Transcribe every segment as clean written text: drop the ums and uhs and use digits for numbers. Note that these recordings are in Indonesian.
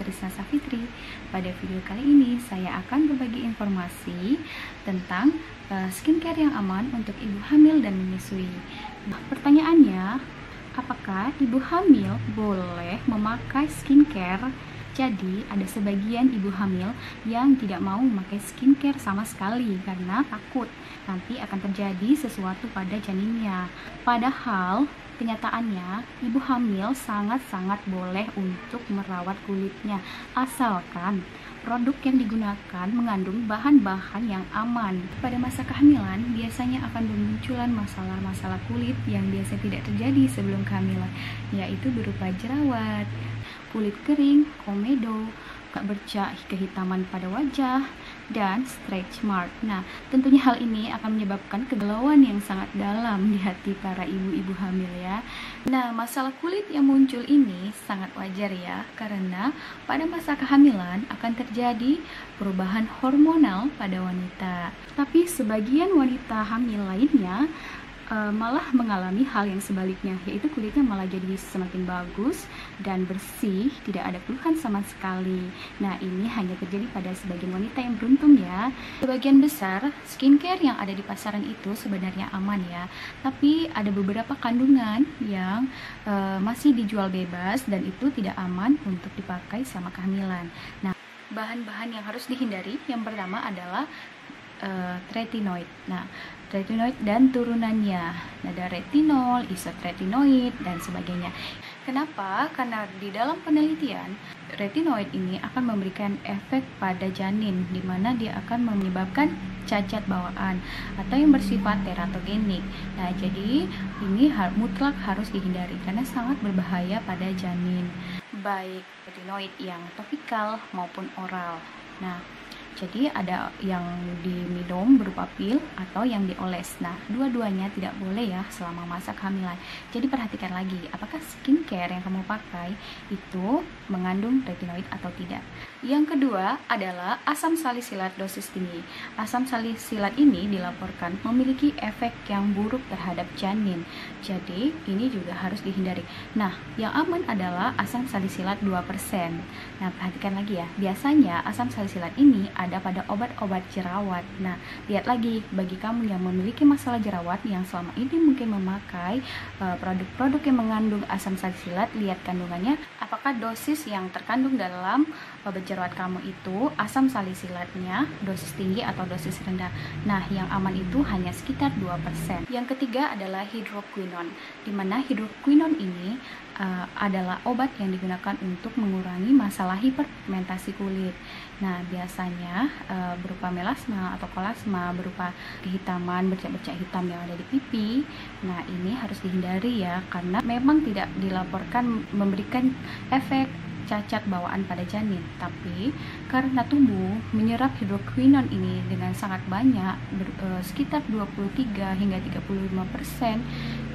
Trisna Safitri. Pada video kali ini saya akan berbagi informasi tentang skincare yang aman untuk ibu hamil dan menyusui. Nah, pertanyaannya, apakah ibu hamil boleh memakai skincare? Jadi ada sebagian ibu hamil yang tidak mau memakai skincare sama sekali karena takut nanti akan terjadi sesuatu pada janinnya. Padahal kenyataannya ibu hamil sangat-sangat boleh untuk merawat kulitnya asalkan produk yang digunakan mengandung bahan-bahan yang aman. Pada masa kehamilan biasanya akan bermunculan masalah-masalah kulit yang biasa tidak terjadi sebelum kehamilan, yaitu berupa jerawat, kulit kering, komedo, bercak kehitaman pada wajah, dan stretch mark. Nah, tentunya hal ini akan menyebabkan kegalauan yang sangat dalam di hati para ibu-ibu hamil ya. Nah, masalah kulit yang muncul ini sangat wajar ya, karena pada masa kehamilan akan terjadi perubahan hormonal pada wanita. Tapi sebagian wanita hamil lainnya malah mengalami hal yang sebaliknya, yaitu kulitnya malah jadi semakin bagus dan bersih, tidak ada keluhan sama sekali. Nah, ini hanya terjadi pada sebagian wanita yang beruntung ya. Sebagian besar skincare yang ada di pasaran itu sebenarnya aman ya, tapi ada beberapa kandungan yang masih dijual bebas dan itu tidak aman untuk dipakai sama kehamilan. Nah, bahan-bahan yang harus dihindari yang pertama adalah retinoid. Nah, retinoid dan turunannya, ada retinol, isotretinoid, dan sebagainya. Kenapa? Karena di dalam penelitian retinoid ini akan memberikan efek pada janin, di mana dia akan menyebabkan cacat bawaan atau yang bersifat teratogenik. Nah, jadi ini mutlak harus dihindari karena sangat berbahaya pada janin, baik retinoid yang topikal maupun oral. Nah, jadi ada yang diminum berupa pil atau yang dioles. Nah, dua-duanya tidak boleh ya selama masa kehamilan. Jadi perhatikan lagi, apakah skincare yang kamu pakai itu mengandung retinoid atau tidak. Yang kedua adalah asam salisilat dosis tinggi. Asam salisilat ini dilaporkan memiliki efek yang buruk terhadap janin. Jadi ini juga harus dihindari. Nah, yang aman adalah asam salisilat 2%. Nah, perhatikan lagi ya, biasanya asam salisilat ini ada pada obat-obat jerawat. Nah, lihat lagi, bagi kamu yang memiliki masalah jerawat yang selama ini mungkin memakai produk-produk yang mengandung asam salisilat, lihat kandungannya, apakah dosis yang terkandung dalam obat jerawat kamu itu asam salisilatnya dosis tinggi atau dosis rendah. Nah, yang aman itu hanya sekitar 2%. Yang ketiga adalah hidroquinone, di mana hidroquinone ini adalah obat yang digunakan untuk mengurangi masalah hiperpigmentasi kulit. Nah, biasanya berupa melasma atau kolasma, berupa kehitaman, bercak-bercak hitam yang ada di pipi. Nah, ini harus dihindari ya, karena memang tidak dilaporkan memberikan efek cacat bawaan pada janin, tapi karena tubuh menyerap hidroquinone ini dengan sangat banyak, sekitar 23 hingga 35%,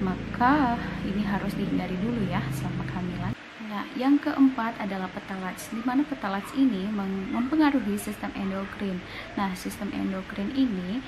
maka ini harus dihindari dulu ya selama kehamilan. Nah, yang keempat adalah petalats, di mana petalats ini mempengaruhi sistem endokrin. Nah, sistem endokrin ini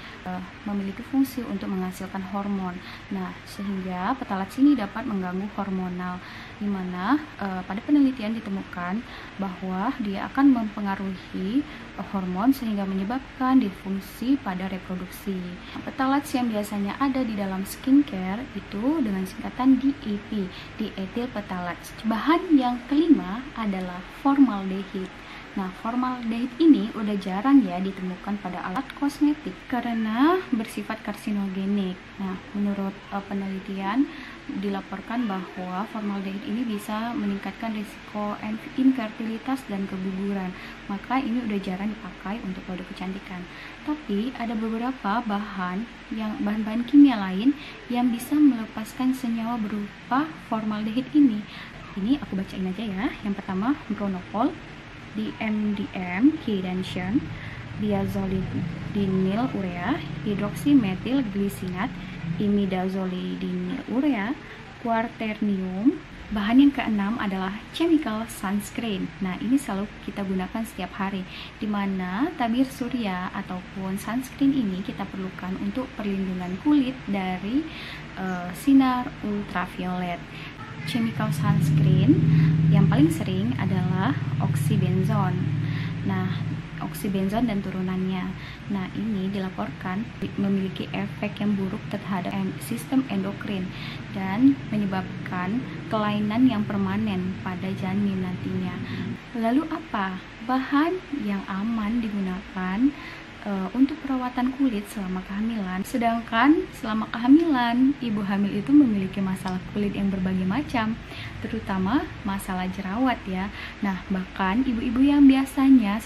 memiliki fungsi untuk menghasilkan hormon. Nah, sehingga petalats ini dapat mengganggu hormonal, di mana pada penelitian ditemukan bahwa dia akan mempengaruhi hormon sehingga menyebabkan disfungsi pada reproduksi. Petalats yang biasanya ada di dalam skincare itu dengan singkatan DEP, diethyl petalats. Bahan yang kelima adalah formaldehid. Nah, formaldehid ini udah jarang ya ditemukan pada alat kosmetik karena bersifat karsinogenik. Nah, menurut penelitian dilaporkan bahwa formaldehid ini bisa meningkatkan risiko infertilitas dan keguguran. Maka ini udah jarang dipakai untuk produk kecantikan. Tapi ada beberapa bahan-bahan kimia lain yang bisa melepaskan senyawa berupa formaldehid ini. Ini aku bacain aja ya. Yang pertama, bronopol, DMDM, Hidantion, diazolidinyl urea, hidroksimetil glisinat, imidazolidinyl urea, quaternium. Bahan yang keenam adalah chemical sunscreen. Nah, ini selalu kita gunakan setiap hari, dimana tabir surya ataupun sunscreen ini kita perlukan untuk perlindungan kulit dari sinar ultraviolet. chemical sunscreen yang paling sering adalah oxybenzone. Nah, oxybenzone dan turunannya. Nah, ini dilaporkan memiliki efek yang buruk terhadap sistem endokrin dan menyebabkan kelainan yang permanen pada janin nantinya. Lalu apa bahan yang aman digunakan untuk perawatan kulit selama kehamilan? Sedangkan selama kehamilan, ibu hamil itu memiliki masalah kulit yang berbagai macam, terutama masalah jerawat ya. Nah, bahkan ibu-ibu yang biasanya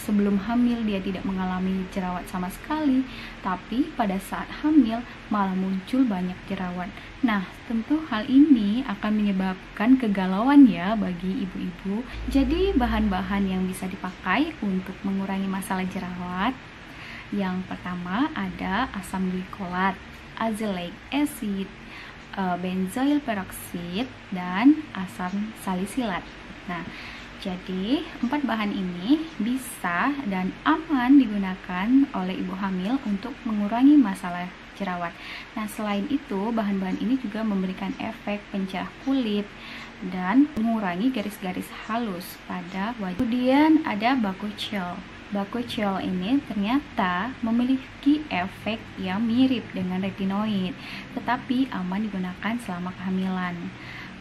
sebelum hamil dia tidak mengalami jerawat sama sekali, tapi pada saat hamil malah muncul banyak jerawat. Nah, tentu hal ini akan menyebabkan kegalauan ya bagi ibu-ibu. Jadi, bahan-bahan yang bisa dipakai untuk mengurangi masalah jerawat, yang pertama ada asam glikolat, azelaic acid, benzoyl peroxide, dan asam salisilat. Nah, jadi 4 bahan ini bisa dan aman digunakan oleh ibu hamil untuk mengurangi masalah jerawat. Nah, selain itu bahan-bahan ini juga memberikan efek pencerah kulit dan mengurangi garis-garis halus pada wajah. Kemudian ada Bakuchiol. Bakuchiol ini ternyata memiliki efek yang mirip dengan retinoid, tetapi aman digunakan selama kehamilan.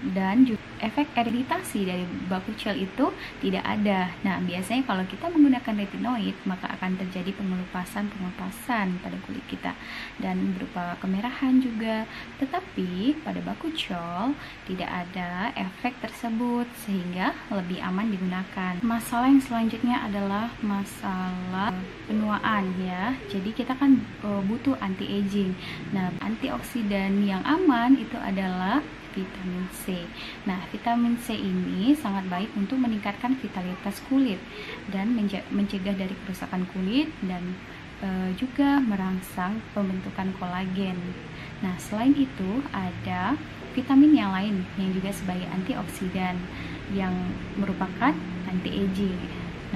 Dan juga efek iritasi dari Bakuchiol itu tidak ada. Nah, biasanya kalau kita menggunakan retinoid, maka akan terjadi pengelupasan pada kulit kita dan berupa kemerahan juga. Tetapi pada Bakuchiol tidak ada efek tersebut sehingga lebih aman digunakan. Masalah yang selanjutnya adalah masalah penuaan ya. Jadi kita kan butuh anti-aging. Nah, antioksidan yang aman itu adalah vitamin C. Nah, vitamin C ini sangat baik untuk meningkatkan vitalitas kulit dan mencegah dari kerusakan kulit dan juga merangsang pembentukan kolagen. Nah, selain itu ada vitamin yang lain yang juga sebagai antioksidan yang merupakan anti-aging.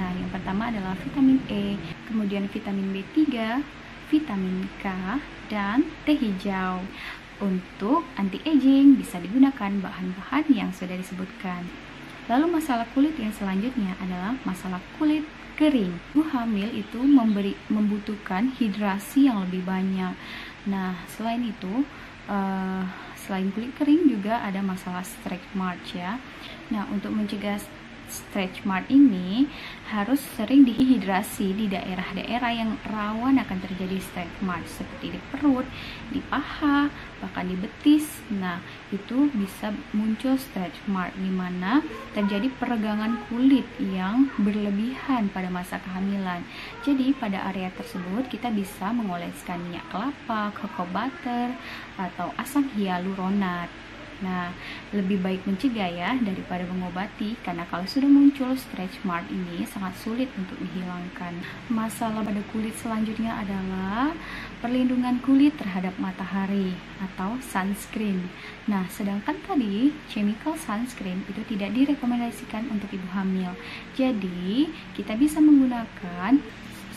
Nah, yang pertama adalah vitamin E, kemudian vitamin B3, vitamin K, dan teh hijau. Untuk anti-aging bisa digunakan bahan-bahan yang sudah disebutkan. Lalu masalah kulit yang selanjutnya adalah masalah kulit kering. Ibu hamil itu membutuhkan hidrasi yang lebih banyak. Nah, selain itu, selain kulit kering juga ada masalah stretch marks ya. Nah, untuk mencegah stretch mark ini harus sering dihidrasi di daerah-daerah yang rawan akan terjadi stretch mark seperti di perut, di paha, bahkan di betis. Nah, itu bisa muncul stretch mark di mana terjadi peregangan kulit yang berlebihan pada masa kehamilan. Jadi pada area tersebut kita bisa mengoleskan minyak kelapa, cocoa butter, atau asam hyaluronat. Nah, lebih baik mencegah ya daripada mengobati, karena kalau sudah muncul stretch mark ini sangat sulit untuk dihilangkan. Masalah pada kulit selanjutnya adalah perlindungan kulit terhadap matahari atau sunscreen. Nah, sedangkan tadi chemical sunscreen itu tidak direkomendasikan untuk ibu hamil. Jadi, kita bisa menggunakan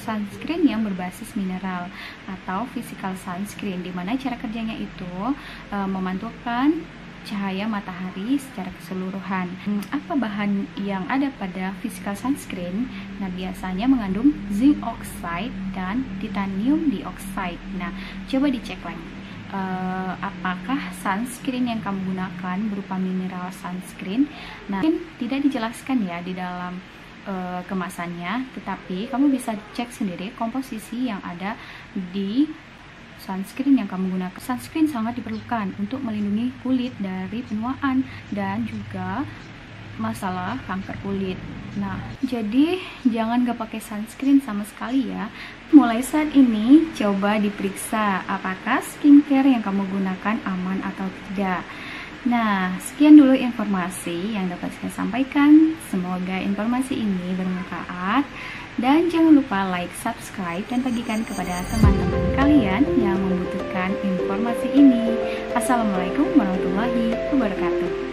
sunscreen yang berbasis mineral atau physical sunscreen, di mana cara kerjanya itu memantulkan cahaya matahari secara keseluruhan. Apa bahan yang ada pada physical sunscreen? Nah, biasanya mengandung zinc oxide dan titanium dioxide. Nah, coba dicek lagi. Apakah sunscreen yang kamu gunakan berupa mineral sunscreen? Nah, mungkin tidak dijelaskan ya di dalam kemasannya, tetapi kamu bisa cek sendiri komposisi yang ada di sunscreen yang kamu gunakan. Sunscreen sangat diperlukan untuk melindungi kulit dari penuaan dan juga masalah kanker kulit. Nah, jadi jangan gak pakai sunscreen sama sekali ya. Mulai saat ini coba diperiksa apakah skincare yang kamu gunakan aman atau tidak. Nah, sekian dulu informasi yang dapat saya sampaikan. Semoga informasi ini bermanfaat. Dan jangan lupa like, subscribe, dan bagikan kepada teman-teman kalian yang membutuhkan informasi ini. Assalamualaikum warahmatullahi wabarakatuh.